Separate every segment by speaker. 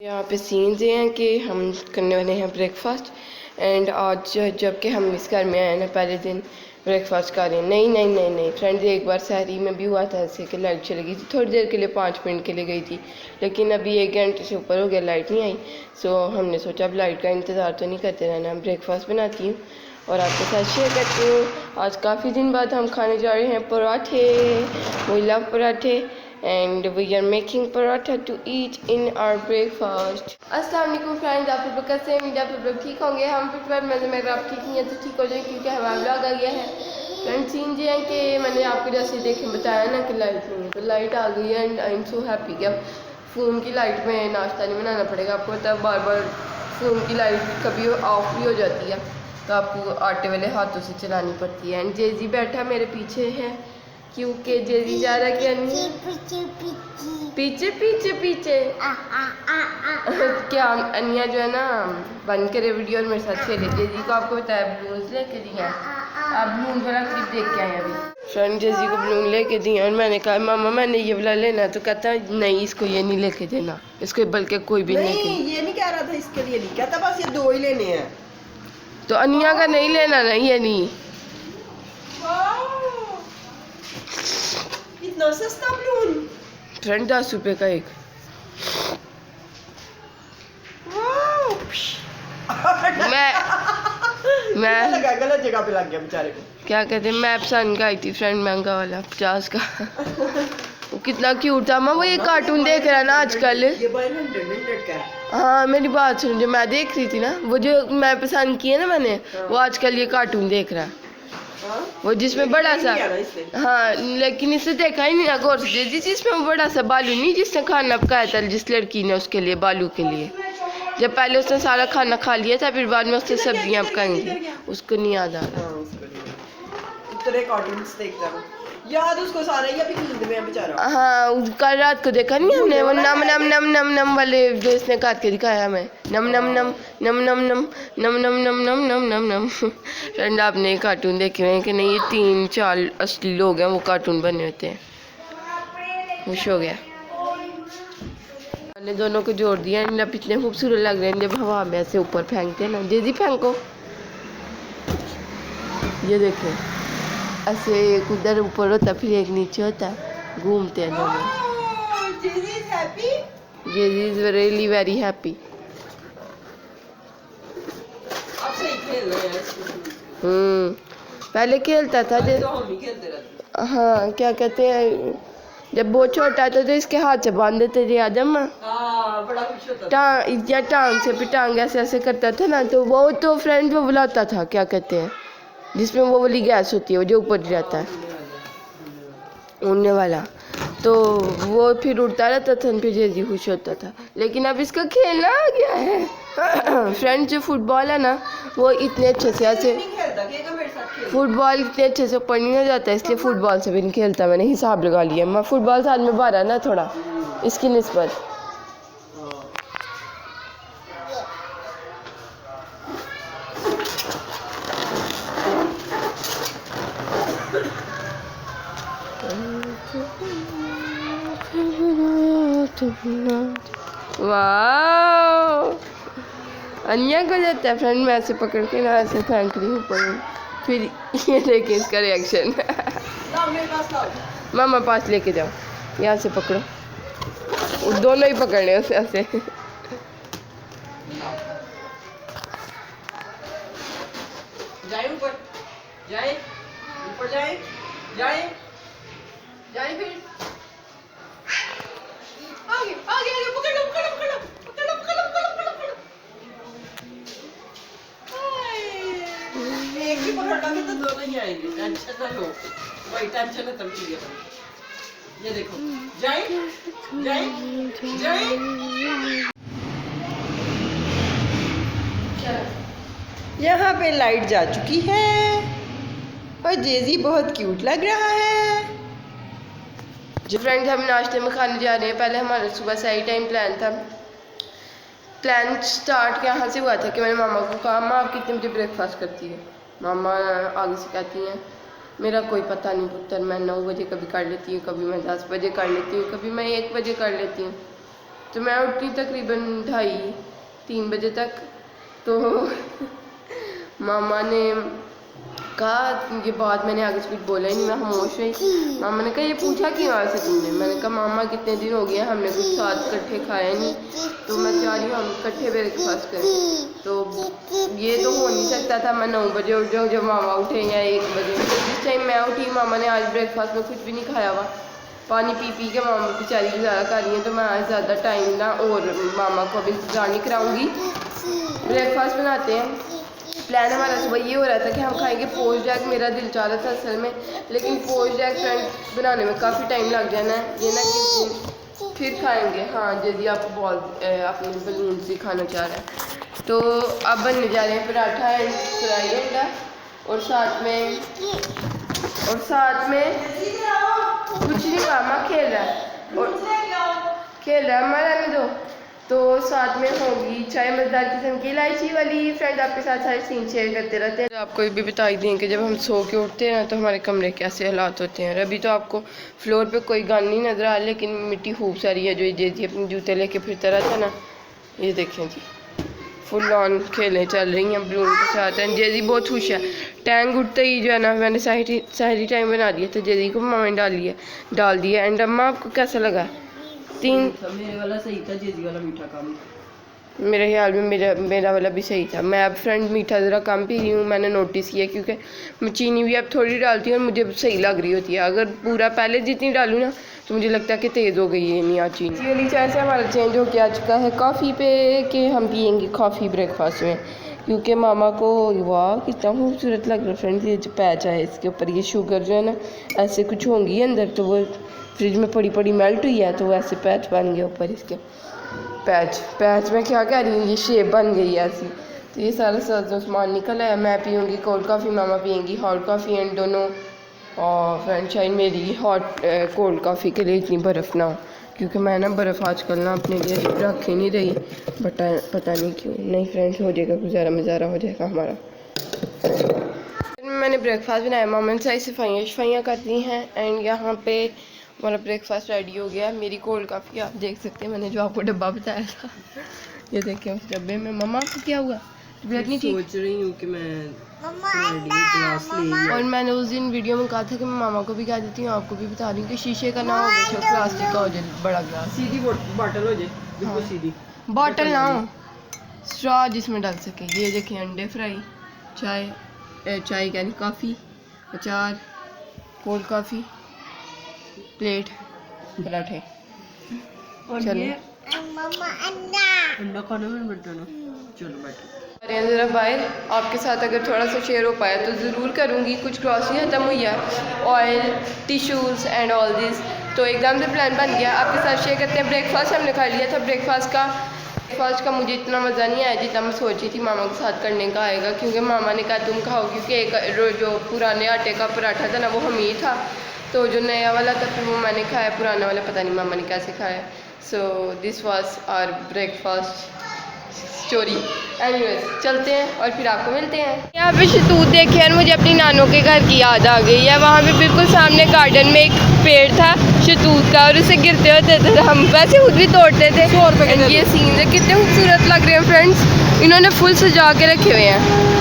Speaker 1: यहाँ पे सीन्स ये हैं कि हम करने वाले हैं ब्रेकफास्ट। एंड आज जबकि हम इस घर में आए ना पहले दिन ब्रेकफास्ट कर रहे हैं। नहीं नहीं नहीं नहीं फ्रेंड्स, एक बार सहरी में भी हुआ था ऐसे कि लाइट चली गई थी, थोड़ी देर के लिए 5 मिनट के लिए गई थी, लेकिन अभी 1 घंटे से ऊपर हो गया लाइट नहीं आई। सो हमने सोचा अब लाइट का इंतज़ार तो नहीं करते रहना, ब्रेकफास्ट बनाती हूँ और आपके साथ शेयर करती हूँ। आज काफ़ी दिन बाद हम खाने जा रहे हैं पराठे। वी लव पराठे and we are making paratha to eat in our breakfast। अस्सलाम वालेकुम फ्रेंड्स, आप लोग कैसे हैं? उम्मीद आप लोग ठीक होंगे। हम फिर मज़े में, अगर आप ठीक नहीं है तो ठीक हो जाए क्योंकि हमारा व्लॉग आ गया है। फ्रेंड्स सीन ये है कि मैंने आपको जैसे देखे बताया ना कि लाइट नहीं है, तो लाइट आ गई है and I am so happy कि अब फ़ोन की लाइट में नाश्ता नहीं बनाना पड़ेगा। आपको पता है बार बार फ़ोन की लाइट कभी ऑफ भी हो जाती है तो आपको आटे वाले हाथों से चलानी पड़ती है। एंड जेजी बैठा मेरे पीछे है क्योंकि जेजी जा रहा है पीछे पीछे पीछे क्या अनिया जो है ना बंद करे वीडियो और मेरे साथ खेले। जेजी को आपको बताया बलून्स लेके दिए हैं, आप बलून वाला क्लिप देख के आए अभी। फ्रेंड जेजी को बलून लेके दिए और मैंने कहा मामा मैंने ये वाला लेना, तो कहता नहीं इसको ये नहीं लेके देना, इसको बल्कि कोई भी नहीं,
Speaker 2: ये नहीं कह रहा था इसके लिए नहीं कहता, बस ये 2 ही लेने हैं।
Speaker 1: तो अनिया का नहीं लेना ना, ये नहीं।
Speaker 2: इतना सस्ता बलून
Speaker 1: फ्रेंड 10 रुपए का एक। मैं
Speaker 2: लगा गलत जगह पे लग गया बेचारे को।
Speaker 1: क्या कहते हैं, मैं पसंद का आई थी फ्रेंड महंगा वाला 50 का। वो कितना क्यूट था। मैं वो ये कार्टून देख रहा है ना आजकल,
Speaker 2: ये 100 का है।
Speaker 1: हाँ मेरी बात सुन, जो मैं देख रही थी ना वो जो मैं पसंद किए ना मैंने, वो आजकल ये कार्टून देख रहा है। वो जिसमें बड़ा सा, हाँ लेकिन इसे देखा ही नहीं ना गौर से, जिसमें वो बड़ा सा बालू नहीं, जिसने खाना पकाया था जिस लड़की ने उसके लिए, बालू के लिए, जब पहले उसने सारा खाना खा लिया था फिर बाद में उससे सब्जियां पकाएंगी, उसको नहीं याद आ रहा।
Speaker 2: इतने कार्टून्स देखता हूं, याद उसको सारा ही, अभी नींद में है बेचारा।
Speaker 1: हाँ कल रात को देखा नहीं हमने, वो नम नम नम नम नम वाले जो इसने काट के दिखाया हमें, नम नम नम नम नम नम नम नम नम नम नम नम नम। फ्रेंड आपने कार्टून देखे हुए हैं कि नहीं? ये 3-4 असली लोग हैं वो कार्टून बने होते हैं। खुश हो गया, मैंने दोनों को जोड़ दिया। जब इतने खूबसूरत लग रहे हैं जब हवा में ऐसे ऊपर फेंकते हैं ना। जेजी फेंको, ये देखें ऐसे एक उधर ऊपर होता फिर एक नीचे होता, घूमते हैं दोनों। जेजी इज रियली वेरी हैप्पी। पहले खेलता था हाँ क्या कहते हैं, जब बहुत छोटा था तो इसके हाथ से बांध देते थे आदम, टांग से, फिर टांग ऐसे ऐसे करता था ना, तो वो तो फ्रेंड वो बुलाता था, क्या कहते हैं जिसमें वो वाली गैस होती है वो जो ऊपर जाता है उड़ने वाला, तो वो फिर उड़ता रहता था, फिर जेजी खुश होता था। लेकिन अब इसका खेलना आ गया है। फ्रेंड जो फुटबॉल है ना वो इतने अच्छे से ऐसे, फुटबॉल इतने अच्छे से ऊपर नहीं जाता, इसलिए फुटबॉल से भी नहीं खेलता। मैंने हिसाब लगा लिया, मैं फुटबॉल साथ में बारा ना थोड़ा इसकी निस्बत। वाह अन्या को जाता है फ्रेंड, मैं ऐसे पकड़ के ना ऐसे फेंक रही हूँ पर, फिर ये देखिए इसका रिएक्शन। मामा पास लेके जाओ, यहाँ से पकड़ो, वो दोनों ही पकड़ने उसे ऐसे।
Speaker 2: जाए ऊपर, जाए ऊपर, जाए जाए जाए, फिर आगे आगे आगे, पकड़ लो पकड़ लो पकड़ लो पकड़ लो पकड़ लो पकड़ लो पकड़ लो। एक ही पकड़ लोगे तो दोनों ही आएंगे, टेंशन ना लो भाई, टेंशन है तब ठीक है। ये देखो, जाए जाए जाए। यहाँ पे लाइट जा चुकी है और जेजी बहुत क्यूट लग रहा है।
Speaker 1: जो फ्रेंड्स हम नाश्ते में खाने जा रहे हैं, पहले हमारा सुबह से ही टाइम प्लान था। प्लान स्टार्ट यहाँ से हुआ था कि मैंने मामा को कहा मामा आप कितने बजे ब्रेकफास्ट करती है? मामा आगे से कहती हैं मेरा कोई पता नहीं पुत्र, मैं 9 बजे कभी कर लेती हूँ, कभी मैं 10 बजे कर लेती हूँ, कभी मैं 1 बजे कर लेती हूँ। तो मैं उठती तकरीबन 2:30-3 बजे तक। तो मामा ने कहा, ये बात मैंने आगे से कुछ बोला ही नहीं, मैं खामोश रही। मामा ने कहा ये पूछा क्यों आज से तुमने? मैंने कहा मामा कितने दिन हो गए हमने कुछ साथ इकट्ठे खाया नहीं, तो मैं चाह रही हूँ हम इकट्ठे ब्रेकफास्ट करें। तो ये तो हो नहीं सकता था मैं 9 बजे उठ जाऊँ जब मामा उठे या 1 बजे। जिस टाइम मैं उठी मामा ने आज ब्रेकफास्ट में कुछ भी नहीं खाया हुआ, पानी पी पी के मामा बेचारी गुजारा कर रही है। तो मैं आज ज़्यादा टाइम ना और मामा को अभी इंतजार नहीं कराऊंगी। ब्रेकफास्ट बनाते हैं। प्लान हमारा सुबह ये हो रहा था कि हम खाएंगे पोस्ट जैक, मेरा दिल चाह रहा था असल में, लेकिन पोस्ट जैक फ्रेंड बनाने में काफ़ी टाइम लग जाना है, ये ना कि फिर खाएंगे। हाँ जल्दी आपको बॉल अपने बलून से खाना चाह रहा है। तो अब बनने जा रहे हैं पराठा एंड फ्राई अंडा, और साथ में कुछ नहीं, मामा खेल रहा है और खेल रहा है हमारा में तो साथ में होगी चाय मज़ेदार किस्म की इलायची वाली। फ्रेंड आपके साथ सारे सीन शेयर करते रहते हैं। आपको भी बताई दें कि जब हम सो के उठते हैं ना तो हमारे कमरे कैसे हालात होते हैं। अभी तो आपको फ्लोर पे कोई गन नहीं नज़र आ रहा, लेकिन मिट्टी खूब सारी है जो जेजी अपने जूते लेके फिरता रहता ना। ये देखें जी, फुल ऑन खेलें चल रही हैं बलून के साथ। एंड जेजी बहुत खुश है। टैंक उठते ही जो है ना मैंने सहरी टाइम बना दिया था, जेजी को मामा ने डाल दिया। एंड अम्मा आपको कैसा लगा?
Speaker 2: मेरे वाला सही था, जेजी वाला मीठा कम।
Speaker 1: मेरे ख्याल में मेरा वाला भी सही था। मैं अब फ्रेंड मीठा ज़रा कम पी रही हूँ, मैंने नोटिस किया, क्योंकि मैं चीनी भी अब थोड़ी डालती हूँ और मुझे सही लग रही होती है। अगर पूरा पहले जितनी डालूँ ना तो मुझे लगता है कि तेज़ हो गई है नहीं आज चीनी वाली चाय से। हमारा चेंज हो के आ चुका है कॉफ़ी पे, कि हम पियेंगे कॉफ़ी ब्रेकफास्ट में, क्योंकि मामा को वाह कितना खूबसूरत लग रहा है फ्रेंड्स। ये जो पैच है इसके ऊपर, ये शुगर जो है ना ऐसे कुछ होंगी अंदर, तो वो फ्रिज में पड़ी पड़ी मेल्ट हुई है, तो वो ऐसे पैच बन गया ऊपर इसके। पैच में क्या कह रही हूँ, ये शेप बन गई है ऐसी। तो ये सारा सामान निकल आया। मैं पीऊँगी कोल्ड कॉफ़ी, मामा पियेंगी हॉट कॉफ़ी, एंड दोनों। और फ्रेंड शायद मेरी हॉट कोल्ड कॉफ़ी के लिए इतनी बर्फ़ ना हो, क्योंकि मैं ना बर्फ़ आजकल ना अपने लिए रख ही नहीं रही, बट पता नहीं क्यों। नहीं फ्रेंड्स, हो जाएगा गुजारा हो जाएगा हमारा। मैंने ब्रेकफास्ट बनाया, मामा ने सारी सफाइयाँ कर दी हैं। एंड यहाँ पे हमारा ब्रेकफास्ट रेडी हो गया। मेरी कोल्ड कॉफ़ी आप देख सकते हैं, मैंने जो आपको डब्बा बताया था ये देखें उस डब्बे में। मम्मा आपको क्या हुआ? तबीयत नहीं ठीक?
Speaker 2: सोच रही हूँ कि मैं ग्लास ले।
Speaker 1: और मैंने उस दिन वीडियो में कहा था कि मैं मामा को भी कह देती हूँ, आपको भी बता रही हूँ कि शीशे का ना हो जाए, प्लास्टिक का हो जाए बड़ा ग्लास,
Speaker 2: सीधी बोतल हो जाए, बिल्कुल सीधी
Speaker 1: बॉटल ना हो, स्ट्रॉ जिसमें डाल सके। ये देखें अंडे फ्राई, चाय यानी कॉफ़ी, अचार, कोल्ड कॉफ़ी, प्लेट, पराठे। चलो
Speaker 2: अंडा खाना में बैठो, चलो बैठो।
Speaker 1: अरे ज़रा बाहर आपके साथ अगर थोड़ा सा शेयर हो पाया तो ज़रूर करूँगी। कुछ ग्रॉसरी ख़त्म हुई है, oil, tissues and all this, तो एकदम से प्लान बन गया आपके साथ शेयर करते हैं। ब्रेकफास्ट हमने खा लिया था। ब्रेकफास्ट का मुझे इतना मज़ा नहीं आया जितना मैं सोची थी मामा के साथ करने का आएगा, क्योंकि मामा ने कहा तुम खाओ, क्योंकि एक जो पुराने आटे का पराठा था ना वो हमीर था, तो जो नया वाला था फिर वो मैंने खाया, पुराना वाला पता नहीं मामा ने कैसे खाया। So this was our breakfast story. Anyways चलते हैं और फिर आपको मिलते हैं। यहाँ पे शतूत देखे और मुझे अपनी नानों के घर की याद आ गई है। वहाँ पे बिल्कुल सामने गार्डन में एक पेड़ था शतूत का, और उसे गिरते होते थे हम वैसे खुद भी तोड़ते थे। ये सीन है, कितने खूबसूरत लग रहे हैं फ्रेंड्स। इन्होंने फुल सजा के रखे हुए हैं।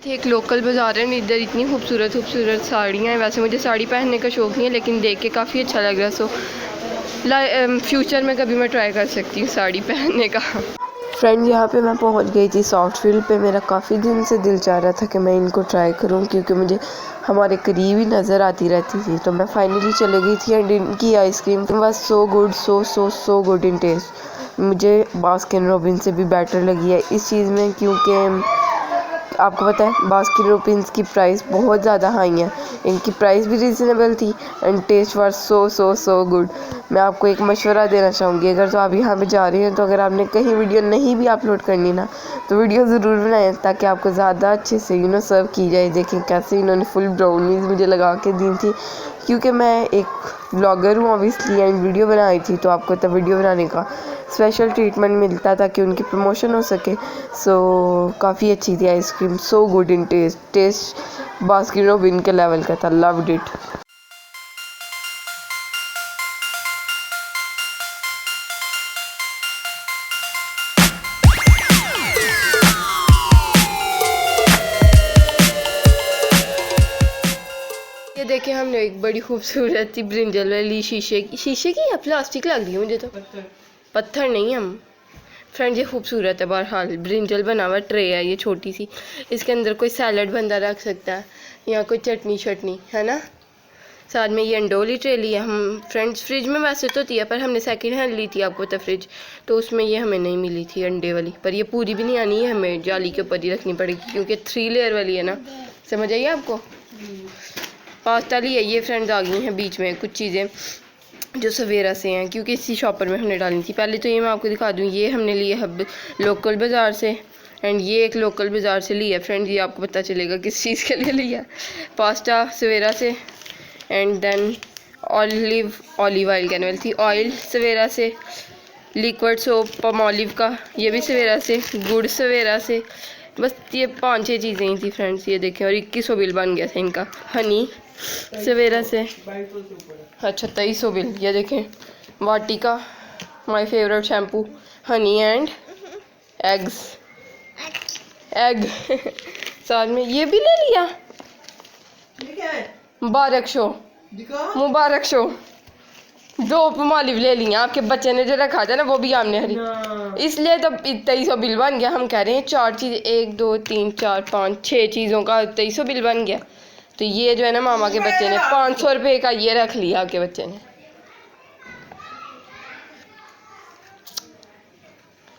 Speaker 1: एक लोकल बाज़ार है, इधर इतनी खूबसूरत साड़ियाँ हैं। वैसे मुझे साड़ी पहनने का शौक़ नहीं है, लेकिन देख के काफ़ी अच्छा लग रहा है। सो फ्यूचर में कभी मैं ट्राई कर सकती हूँ साड़ी पहनने का। फ्रेंड यहाँ पे मैं पहुँच गई थी सॉफ्ट फील्ड पे। मेरा काफ़ी दिन से दिल चाह रहा था कि मैं इनको ट्राई करूँ, क्योंकि मुझे हमारे करीब ही नज़र आती रहती थी। तो मैं फाइनली चले गई थी एंड इनकी ice cream was so good, so good in taste. मुझे बास्किन रॉबिन्स से भी बेटर लगी है इस चीज़ में, क्योंकि आपको पता है बास्किन रॉबिन्स की प्राइस बहुत ज़्यादा हाई है, इनकी प्राइस भी रीज़नेबल थी and taste was so good. मैं आपको एक मशवरा देना चाहूँगी, अगर तो आप यहाँ पे जा रहे हैं तो अगर आपने कहीं वीडियो नहीं भी अपलोड करनी ना तो वीडियो ज़रूर बनाएं, ताकि आपको ज़्यादा अच्छे से सर्व की जाए। देखें कैसे इन्होंने फुल ब्राउनीज मुझे लगा के दी थी, क्योंकि मैं एक ब्लॉगर हूँ ऑब्वियसली एंड वीडियो बनाई थी, तो आपको तो वीडियो बनाने का स्पेशल ट्रीटमेंट मिलता ताकि उनकी प्रमोशन हो सके। सो काफ़ी अच्छी थी ice cream, so good in taste Baskin Robbin के लेवल का था, लव्ड इट। ये देखे हमने एक बड़ी खूबसूरत सी ब्रिंजल वाली शीशे की या प्लास्टिक लग रही है मुझे तो, पत्थर नहीं हम फ्रेंड, ये खूबसूरत है। बहरहाल ब्रिंजल बना हुआ ट्रे है ये छोटी सी, इसके अंदर कोई सैलड बंदा रख सकता है या कोई चटनी है ना। साथ में ये अंडोली ट्रे ली है हम फ्रेंड्स, फ्रिज में वैसे तो थी पर हमने सेकंड हैंड ली थी, आपको तो फ्रिज तो उसमें ये हमें नहीं मिली थी अंडे वाली, पर ये पूरी भी नहीं आनी है, हमें जाली के ऊपर ही रखनी पड़ेगी क्योंकि 3 लेयर वाली है ना, समझ आइए आपको। पास्ता ली है ये फ्रेंड्स, आ गई हैं बीच में कुछ चीज़ें जो सवेरा से हैं क्योंकि इसी शॉपर में हमने डाली थी। पहले तो ये मैं आपको दिखा दूँ, ये हमने लिया है लोकल बाज़ार से एंड ये एक लोकल बाज़ार से लिया फ्रेंड्स, ये आपको पता चलेगा किस चीज़ के लिए लिया। पास्ता सवेरा से एंड देन ऑलिव ऑयल कहने वाली थी, ऑयल सवेरा से, लिक्विड सोप पमोलिव का ये भी सवेरा से, गुड़ सवेरा से, बस ये 5-6 चीज़ें ही थी फ्रेंड्स। ये देखें और 2100 बिल बन गया था इनका। हनी सवेरा से, अच्छा 2300 बिल। ये देखें Vatika my favourite shampoo, honey and egg साथ में ये भी ले लिया। मुबारक शो 2 पमालिव ले लिया, आपके बच्चे ने जो रखा था ना वो भी हमने हरी, इसलिए तो 2300 बिल बन गया। हम कह रहे हैं 4 चीज़, 1 2 3 4 5 6 चीज़ों का 2300 बिल बन गया। तो ये जो है ना मामा के बच्चे ने 500 रुपये का ये रख लिया आपके बच्चे ने।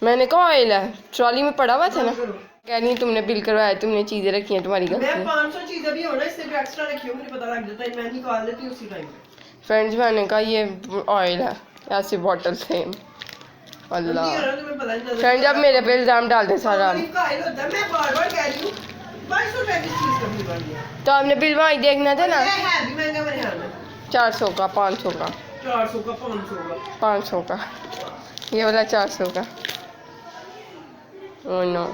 Speaker 1: मैंने कहा ऑयल है ट्रॉली में पड़ा हुआ था ना, कह रही तुमने बिल करवाया, तुमने चीज़ें रखी हैं तुम्हारी गलती है।
Speaker 2: 500 चीज़ें भी होना इससे भी एक्स्ट्रा रखी हो, मुझे पता लग जाता है, मैं निकाल लेती उसी टाइम।
Speaker 1: फ्रेंड्स मैंने कहा ये ऑयल है, ऐसी बॉटल सेम। अल्लाह फ्रेंड जब मेरे पे इल्ज़ाम डाल दे सारा, तो आपने बिल वहीं देखना था ना, 400 का 500 का 500 का ये वाला 400 का। ओह नो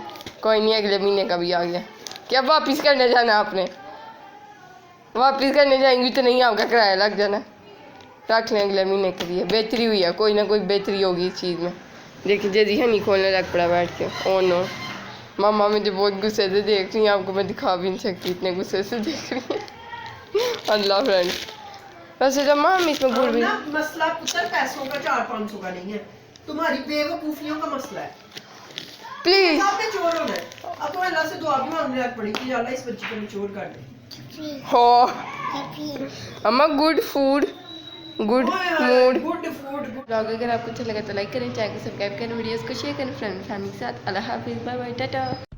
Speaker 1: कोई नहीं, अगले महीने का भी आ गया। क्या वापस करने जाना आपने? वापस करने जाएंगी तो नहीं आपका किराया लग जाना, रख लें अगले महीने के लिए। बेहतरी हुई है, कोई ना कोई बेहतरी होगी इस चीज़ में। देखिए जल्दी हनी खोलने लग पड़ा बैठ के। ओह नो मामा मुझे बहुत गुस्से से देख रही हैं, आपको मैं दिखा भी नहीं सकती इतने गुस्से से देख रही हैं। अल्लाह फ्रेंड वैसे तो माम इसमें गुड़ भी
Speaker 2: मसला पुत्र पैसों का 400-500 का नहीं है, तुम्हारी बेवकूफियों का मसला है।
Speaker 1: प्लीज
Speaker 2: आपने चोर होना है, अब तो अल्लाह से दुआ भी मांगने लग पड़ी कि अल्लाह इस बच्चे को निचोड़ कर दे।
Speaker 1: हो अम्मा good food good mood blog अगर आपको अच्छा लगा तो लाइक करें, चैनल को सब्सक्राइब करें, वीडियोस को शेयर करें फ्रेंड फैमिली के साथ। अल्लाह हाफिज़, बाय बाय, टाटा।